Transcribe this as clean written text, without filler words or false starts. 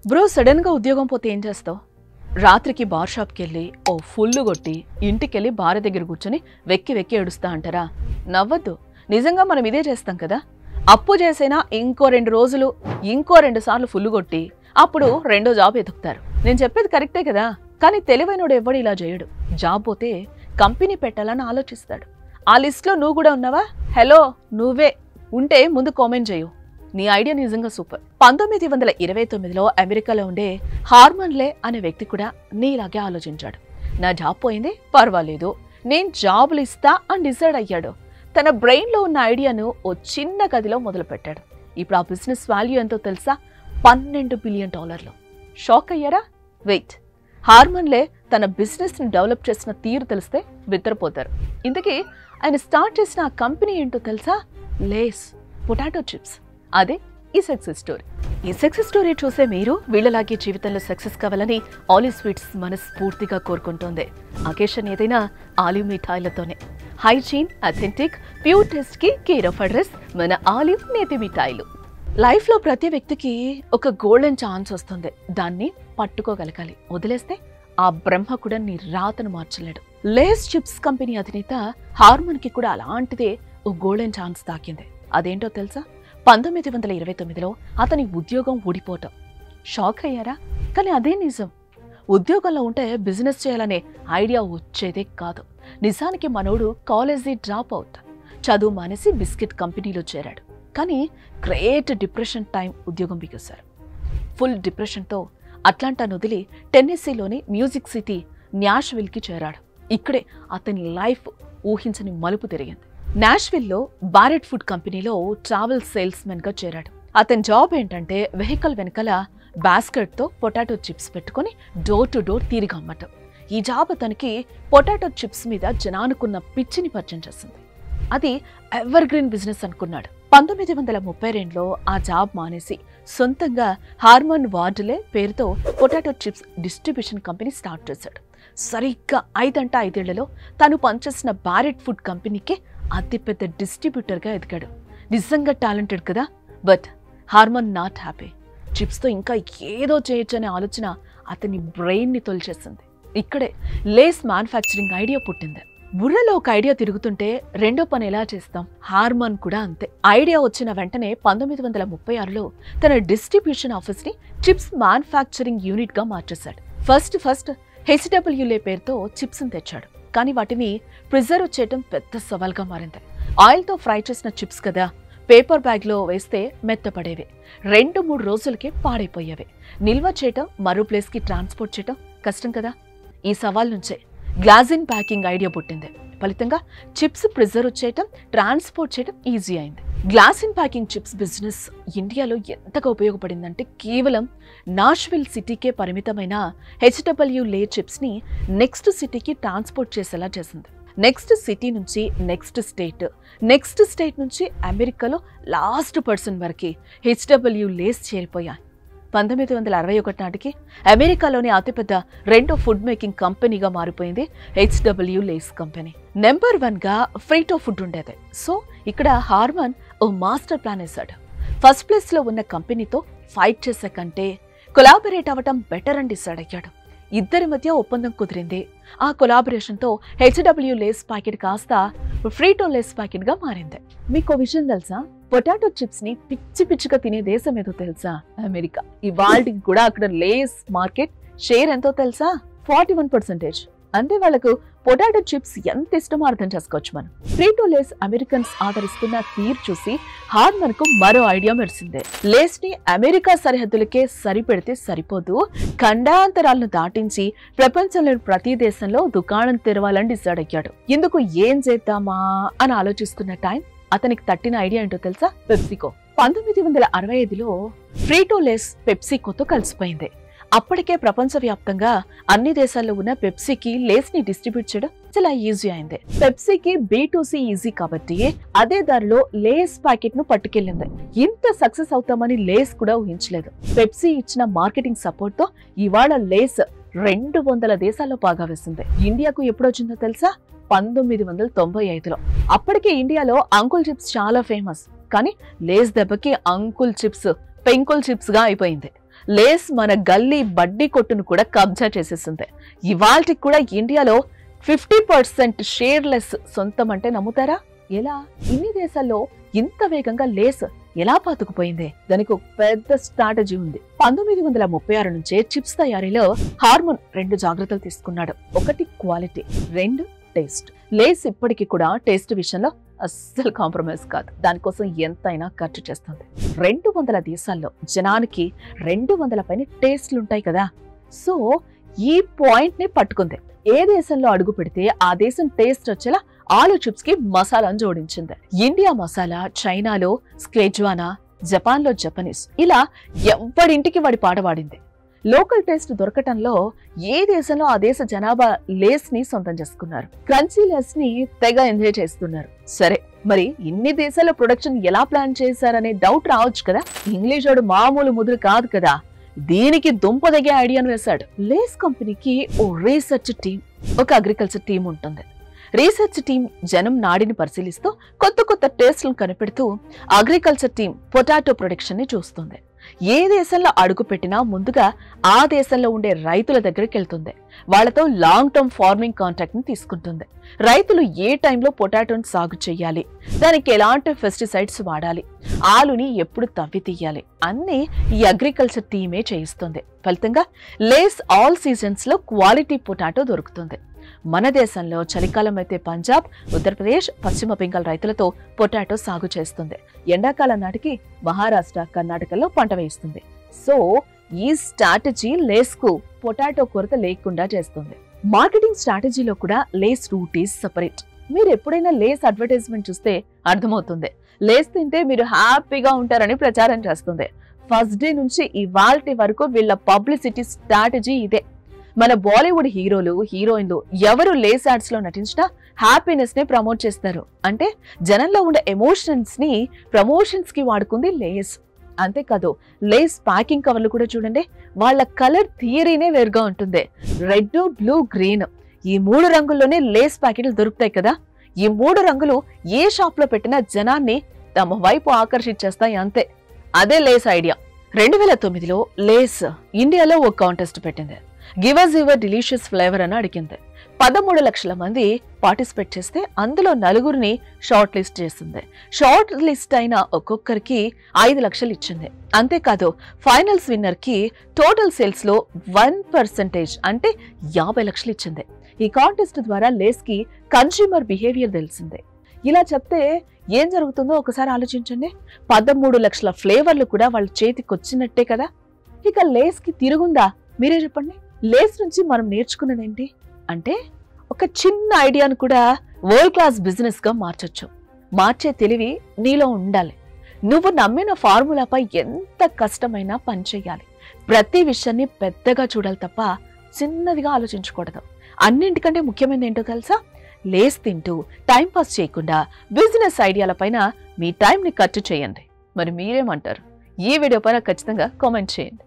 Bro sudden గా ఉద్యోగం పోతే ఏం చేస్తావు? రాత్రికి బార్ షాప్కి వెళ్ళి ఓ ఫుల్లు కొట్టి ఇంటికెళ్ళి భార్య దగ్గర కూర్చొని వెక్కి వెక్కి ఏడుస్తా అంటారా? నవ్వద్దు, నిజంగా మనం ఇదే చేస్తాం కదా. అప్పు చేసైనా ఇంకో 2 రోజులు ఇంకో 2 సార్లు ఫుల్లు కొట్టి అప్పుడు రెండో జాబ్ ఎతుకుతారు. నేను చెప్పేది కరెక్టే కదా, కానీ తెలివైనోడు ఎవడు ఇలా చేయడు. జాబ్ పోతే కంపెనీ పెట్టాలని ఆలోచిస్తాడు. ఆ లిస్ట్లో నువ్వు కూడా ఉన్నావా? హలో, నువ్వే ఉంటే ముందు కామెంట్ చేయు. నీ ఐడియా నిజంగా సూపర్. 1929లో అమెరికాలో ఉండే హార్మన్ లే అనే వ్యక్తి కూడా నీలాగే ఆలోచించాడు. నా జాబ్ పోయింది, పర్వాలేదు, నేను జాబులు ఇస్తా అని డిసైడ్ అయ్యాడు. తన బ్రెయిన్లో ఉన్న ఐడియాను ఓ చిన్న గదిలో మొదలుపెట్టాడు. ఇప్పుడు ఆ బిజినెస్ వాల్యూ ఎంతో తెలుసా? $12 బిలియన్. షాక్ అయ్యారా? వెయిట్, హార్మన్ లే తన బిజినెస్ని డెవలప్ చేసిన తీరు తెలిస్తే బిత్తరపోతారు. ఇంతకీ ఆయన స్టార్ట్ చేసిన ఆ కంపెనీ ఏంటో తెలుసా? Lay's potato chips. అదే ఈ సక్సెస్ స్టోరీ. ఈ సక్సెస్ స్టోరీ చూసే మీరు వీళ్ళలాగే జీవితంలో సక్సెస్ కావాలని ఆలివ్ స్వీట్స్ మనస్ఫూర్తిగా కోరుకుంటోంది. అకేషన్ ఏదైనా ఆలివ్ మిఠాయిలతోనే. హైజీన్, అథెంటిక్, ప్యూర్ టేస్ట్ కి కేర్ ఆఫ్ అడ్రస్ మన ఆలివ్ నేతి మిఠాయిలు. లైఫ్ లో ప్రతి వ్యక్తికి ఒక గోల్డెన్ ఛాన్స్ వస్తుంది. దాన్ని పట్టుకోగలగాలి. వదిలేస్తే ఆ బ్రహ్మ కూడా నీ రాతను మార్చలేడు. లేస్ చిప్స్ కంపెనీ అధినేత హార్మన్ కి కూడా అలాంటిదే ఓ గోల్డెన్ ఛాన్స్ తాకింది. అదేంటో తెలుసా? 1929లో అతని ఉద్యోగం ఊడిపోవటం. షాక్ అయ్యారా? కానీ అదే నిజం. ఉద్యోగంలో ఉంటే బిజినెస్ చేయాలనే ఐడియా వచ్చేదే కాదు. నిజానికి మనోడు కాలేజీ డ్రాప్ అవుట్, చదువు మానేసి బిస్కెట్ కంపెనీలో చేరాడు. కానీ గ్రేట్ డిప్రెషన్ టైం ఉద్యోగం బిగేశారు. ఫుల్ డిప్రెషన్తో అట్లాంటాను వదిలి టెన్నెస్సీలోని మ్యూజిక్ సిటీ న్యాష్విల్కి చేరాడు. ఇక్కడే అతని లైఫ్ ఊహించని మలుపు తిరిగింది. నాష్విల్లో బారెట్ ఫుడ్ కంపెనీలో ట్రావెల్ సేల్స్ మెన్ గా చేరాడు. అతని జాబ్ ఏంటంటే వెహికల్ వెనకాల బాస్కెట్ తో పొటాటో చిప్స్ పెట్టుకుని డోర్ టు డోర్ తిరిగి అమ్మటం. ఈ జాబ్ అతనికి పొటాటో చిప్స్ మీద జనానుకున్న పిచ్చిని పరిచయం చేసింది. అది ఎవర్ గ్రీన్ బిజినెస్ అనుకున్నాడు. 1932లో ఆ జాబ్ మానేసి సొంతంగా హార్మన్ వార్డులే పేరుతో potato chips distribution company start చేశాడు. సరిగ్గా 5 ఏళ్లలో తను పనిచేసిన బారెట్ ఫుడ్ కంపెనీకే అతిపెద్ద డిస్ట్రిబ్యూటర్గా ఎదిగాడు. నిజంగా టాలెంటెడ్ కదా. But Herman not happy. చిప్స్తో ఇంకా ఏదో చేయొచ్చనే ఆలోచన అతని బ్రెయిన్ని తొలిచేసింది. ఇక్కడే లేస్ మ్యానుఫ్యాక్చరింగ్ ఐడియా పుట్టింది. బుర్రలో ఒక ఐడియా తిరుగుతుంటే రెండో పని ఎలా చేస్తాం? హార్మన్ కూడా అంతే. ఐడియా వచ్చిన వెంటనే 1936లో తన డిస్ట్రిబ్యూషన్ ఆఫీస్ని చిప్స్ మ్యానుఫ్యాక్చరింగ్ యూనిట్గా మార్చేశాడు. ఫస్ట్ హెచ్డబ్ల్యూలే పేరుతో చిప్స్ని తెచ్చాడు. కానీ వాటిని ప్రిజర్వ్ చేయడం పెద్ద సవాల్గా మారింది. ఆయిల్తో ఫ్రై చేసిన చిప్స్ కదా, పేపర్ బ్యాగ్లో వేస్తే మెత్తపడేవి. 2-3 రోజులకే పాడైపోయేవి. నిల్వ చేయటం, మరో ప్లేస్కి ట్రాన్స్పోర్ట్ చేయటం కష్టం కదా. ఈ సవాల్ నుంచే గ్లాసిన్ ప్యాకింగ్ ఐడియా పుట్టింది. ఫలితంగా చిప్స్ ప్రిజర్వ్ చేయటం, ట్రాన్స్పోర్ట్ చేయటం ఈజీ అయింది. గ్లాసిన్ ప్యాకింగ్ చిప్స్ బిజినెస్ ఇండియాలో ఎంతగా ఉపయోగపడిందంటే కేవలం నాష్విల్ సిటీకే పరిమితమైన హెచ్డబ్ల్యూ లే చిప్స్ని నెక్స్ట్ సిటీకి ట్రాన్స్పోర్ట్ చేసేలా చేసింది. నెక్స్ట్ సిటీ నుంచి నెక్స్ట్ స్టేట్ నుంచి అమెరికాలో లాస్ట్ పర్సన్ వరకు హెచ్డబ్ల్యూ లేస్ చేరిపోయాయి. 1961 నాటికి అమెరికాలోని అతిపెద్ద రెండో ఫుడ్ మేకింగ్ కంపెనీగా మారిపోయింది హెచ్డబ్ల్యూ లేస్ కంపెనీ. నెంబర్ 1గా ఫ్రీటో ఫుడ్ ఉండేది. సో ఇక్కడ హార్మన్ ఓ మాస్టర్ ప్లాన్ వేశాడు. ఫస్ట్ ప్లేస్లో ఉన్న కంపెనీతో ఫైట్ చేసే కంటే కొలాబరేట్ అవ్వటం బెటర్ అని డిసైడ్ అయ్యాడు. ఇద్దరి మధ్య ఒప్పందం కుదిరింది. ఆ కొలాబరేషన్తో హెచ్డబ్ల్యూ లేస్ ప్యాకెట్ కాస్త ఫ్రీటో లేస్ ప్యాకెట్గా మారింది. మీకు విషయం తెలుసా? పొటాటో చిప్స్ ని పిచ్చిగా తినే దేశం ఏదో తెలుసా? అమెరికా. ఇవాళకి కూడా అక్కడ లేస్ మార్కెట్ షేర్ ఎంతో తెలుసా? 41%. అంటే వాళ్ళకు పొటాటో చిప్స్ ఎంత ఇష్టమో అర్థం చేసుకోవచ్చు మనం. ఫ్రీటో లేస్ అమెరికన్స్ ఆదరిస్తున్న తీరు చూసి హార్మన్ కు మరో ఐడియా మెరిసిందే. లేస్ ని అమెరికా సరిహద్దులకే సరిపెడితే సరిపోదు, ఖండాంతరాలను దాటించి ప్రపంచంలోని ప్రతి దేశంలో దుకాణం తెరవాలని డిసైడ్ అయ్యాడు. ఇందుకు ఏం చేద్దామా అని ఆలోచిస్తున్న టైం అతనికి తట్టిన ఐడియా ఏంటో తెలుసా? పెప్సికో. 1965లో ఫ్రీటో లేస్ పెప్సికోతో కలిసిపోయింది. అప్పటికే ప్రపంచవ్యాప్తంగా అన్ని దేశాల్లో ఉన్న పెప్సీకి లేస్ ని డిస్ట్రిబ్యూట్ చేయడం చాలా ఈజీ అయింది. పెప్సీకి B2C ఈజీ కాబట్టి అదే దారిలో లేస్ ప్యాకెట్ ను పట్టుకెళ్ళింది. ఇంత సక్సెస్ అవుతామని లేస్ కూడా ఊహించలేదు. పెప్సీ ఇచ్చిన మార్కెటింగ్ సపోర్ట్ తో ఇవాళ లేస్ 200 దేశాల్లో బాగా వేసింది. ఇండియాకు ఎప్పుడు వచ్చిందో తెలుసా? 1995లో. అప్పటికే ఇండియాలో అంకుల్ చిప్స్ చాలా ఫేమస్. కానీ లేస్ దెబ్బకి అంకుల్ చిప్స్ పెంకుల్ చిప్స్ గా అయిపోయింది. లేస్ మన గల్లీ బడ్డీ కొట్టును కూడా కబ్జా చేసేసింది. ఇవాల్టికి కూడా ఇండియాలో 50% షేర్లెస్ సొంతం అంటే నమ్ముతారా? ఎలా? ఇన్ని దేశాల్లో ఇంత వేగంగా లేస్ ఎలా పాతుకుపోయింది? దానికి ఒక పెద్ద స్ట్రాటజీ ఉంది. 1936 నుంచే చిప్స్ తయారీలో హార్మోన్ 2 జాగ్రత్తలు తీసుకున్నాడు. 1 క్వాలిటీ, 2 టేస్ట్. లేస్ ఇప్పటికీ కూడా టేస్ట్ విషయంలో అస్సలు కాంప్రమైజ్ కాదు. దానికోసం ఎంతైనా ఖర్చు చేస్తుంది. 200 దేశాల్లో జనానికి 200 పైన టేస్ట్లుంటాయి కదా. సో ఈ పాయింట్ ని పట్టుకుంది. ఏ దేశంలో అడుగు పెడితే ఆ దేశం టేస్ట్ వచ్చేలా ఆలు చిప్స్ కి మసాలాను జోడించింది. ఇండియా మసాలా, చైనాలో స్క్వేజ్వానా, జపాన్ లో జపనీస్, ఇలా ఎవరింటికి వాడి పాట పాడింది. లోకల్ టేస్ట్ దొరకటంలో ఏ దేశంలో ఆ దేశ జనాభా లేస్ ని సొంతం చేసుకున్నారు. క్రంచీ లేస్ ని తెగ ఎంజాయ్ చేస్తున్నారు. సరే, మరి ఇన్ని దేశాల ప్రొడక్షన్ ఎలా ప్లాన్ చేశారనే డౌట్ రావచ్చు కదా. ఇంగ్లీష్ వాడు మామూలు ముదురు కాదు కదా. దీనికి దుంపదగే ఐడియాను వేశాడు. లేస్ కంపెనీకి ఓ రీసెర్చ్ టీం, ఒక అగ్రికల్చర్ టీం ఉంటుంది. రీసెర్చ్ టీం జనం నాడిని పరిశీలిస్తూ కొత్త కొత్త టేస్ట్లను కనిపెడుతూ అగ్రికల్చర్ టీం పొటాటో ప్రొడక్షన్ ని చూస్తుంది. ఏ దేశంలో అడుగు పెట్టినా ముందుగా ఆ దేశంలో ఉండే రైతుల దగ్గరికి వెళ్తుంది. వాళ్లతో లాంగ్ టర్మ్ ఫార్మింగ్ కాంట్రాక్ట్ ని తీసుకుంటుంది. రైతులు ఏ టైంలో పొటాటోని సాగు చేయాలి, దానికి ఎలాంటి పెస్టిసైడ్స్ వాడాలి, ఆలుని ఎప్పుడు తవ్వి తీయాలి అన్నీ ఈ అగ్రికల్చర్ టీమే చేయిస్తుంది. ఫలితంగా లేస్ ఆల్ సీజన్స్ లో క్వాలిటీ పొటాటో దొరుకుతుంది. మన దేశంలో చలికాలం అయితే పంజాబ్, ఉత్తరప్రదేశ్, పశ్చిమ బెంగాల్ రైతులతో పొటాటో సాగు చేస్తుంది. ఎండాకాలం నాటికి మహారాష్ట్ర, కర్ణాటకలో పంట వేస్తుంది. సో ఈ స్ట్రాటజీ లేస్ కు పొటాటో కొరత లేకుండా చేస్తుంది. మార్కెటింగ్ స్ట్రాటజీలో కూడా లేస్ రూట్ ఈజ్ సెపరేట్. మీరు ఎప్పుడైనా లేస్ అడ్వర్టైజ్మెంట్ చూస్తే అర్థమవుతుంది. లేస్ తింటే మీరు హ్యాపీగా ఉంటారని ప్రచారం చేస్తుంది. ఫస్ట్ డే నుంచి ఇవాల్టి వరకు వీళ్ళ పబ్లిసిటీ స్ట్రాటజీ ఇదే. మన బాలీవుడ్ హీరోలు, హీరోయిన్లు ఎవరు లేస్ యాడ్స్ లో నటించినా హ్యాపీనెస్ ని ప్రమోట్ చేస్తారు. అంటే జనంలో ఉండే ఎమోషన్స్ ని ప్రమోషన్స్ కి వాడుకుంది లేస్. అంతేకాదు, లేస్ ప్యాకింగ్ కవర్లు కూడా చూడండి, వాళ్ళ కలర్ థియరీనే వేరుగా ఉంటుంది. రెడ్, బ్లూ, గ్రీన్ ఈ 3 రంగుల్లోనే లేస్ ప్యాకెట్లు దొరుకుతాయి కదా. ఈ 3 రంగులు ఏ షాప్ లో పెట్టినా జనాన్ని తమ వైపు ఆకర్షించేస్తాయి. అంతే, అదే లేస్ ఐడియా. 2009లో లేస్ ఇండియాలో ఒక కాంటెస్ట్ పెట్టింది. Give us your delicious flavour అని అడిగింది. 13 లక్షల మంది పార్టిసిపేట్ చేస్తే అందులో 4గురిని షార్ట్ లిస్ట్ చేసింది. షార్ట్ లిస్ట్ అయిన ఒక్కొక్కరికి 5 లక్షలు ఇచ్చింది. అంతేకాదు, ఫైనల్స్ విన్నర్ కి టోటల్ సేల్స్ లో 1% అంటే 50 లక్షలు ఇచ్చింది. ఈ కాంటెస్ట్ ద్వారా లేస్ కి కన్స్యూమర్ బిహేవియర్ తెలిసిందే. ఇలా చెప్తే ఏం జరుగుతుందో ఒకసారి ఆలోచించండి. 13 లక్షల ఫ్లేవర్లు కూడా వాళ్ళ చేతికి వచ్చినట్టే కదా. ఇక లేస్ కి తిరుగుందా? మీరే చెప్పండి. లేస్ నుంచి మనం నేర్చుకున్నది ఏంటి అంటే, ఒక చిన్న ఐడియాను కూడా వరల్డ్ క్లాస్ బిజినెస్ గా మార్చొచ్చు. మార్చే తెలివి నీలో ఉండాలి. నువ్వు నమ్మిన ఫార్ములాపై ఎంత కష్టమైనా పనిచేయాలి. ప్రతి విషయాన్ని పెద్దగా చూడాలి తప్ప చిన్నదిగా ఆలోచించకూడదు. అన్నింటికంటే ముఖ్యమైనది ఏంటో తెలుసా? లేస్ తింటూ టైం పాస్ చేయకుండా బిజినెస్ ఐడియాల పైన మీ టైంని ఖర్చు చేయండి. మరి మీరేమంటారు? ఈ వీడియో పైన ఖచ్చితంగా కామెంట్ చేయండి.